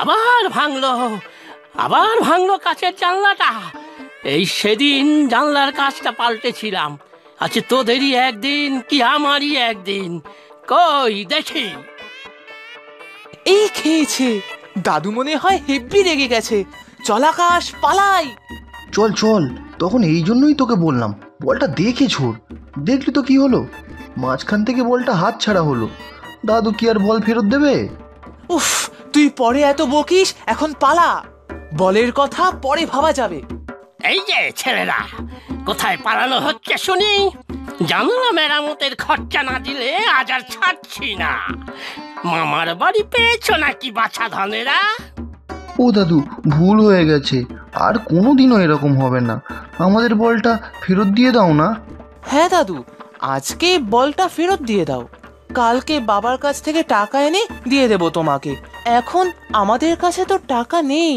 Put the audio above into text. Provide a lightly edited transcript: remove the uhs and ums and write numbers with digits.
আবার ভাঙলো, আবার ভাঙলো কাচের জানলাটা। এই সেদিন জানলার কাচটা পাল্টেছিলাম। আচ্ছা, তোদেরই একদিন কি আমারই একদিন? কই দেখি। এই খেয়েছে, দাদু মনে হয় হেব্বি রেগে গেছে। চল আকাশ, পালাই। চল চল, তখন এই জন্যই তোকে বললাম বলটা দেখে ছোড়। দেখলি তো কি হলো, মাঝখান থেকে বলটা হাত ছাড়া হলো। দাদু কি আর বল ফেরত দেবে? উফ, তুই পরে এত বকিস, এখন পালা। বলের কথা পরে ভাবা যাবে। এই যে ছেলেরা, কোথায় পালানো হচ্ছে শুনি? জানলা মেরামতের খরচা না দিলে আজ আর ছাড়ছি না। মামার বাড়ি পেয়েছো নাকি বাছা ধনেরা? ও দাদু, ভুল হয়ে গেছে, আর কোনোদিনও এরকম হবে না। আমাদের বলটা ফেরত দিয়ে দাও না। হ্যাঁ দাদু, আজকে বলটা ফেরত দিয়ে দাও। কালকে বাবার কাছ থেকে টাকা এনে দিয়ে দেব তোমাকে। এখন আমাদের কাছে তো টাকা নেই।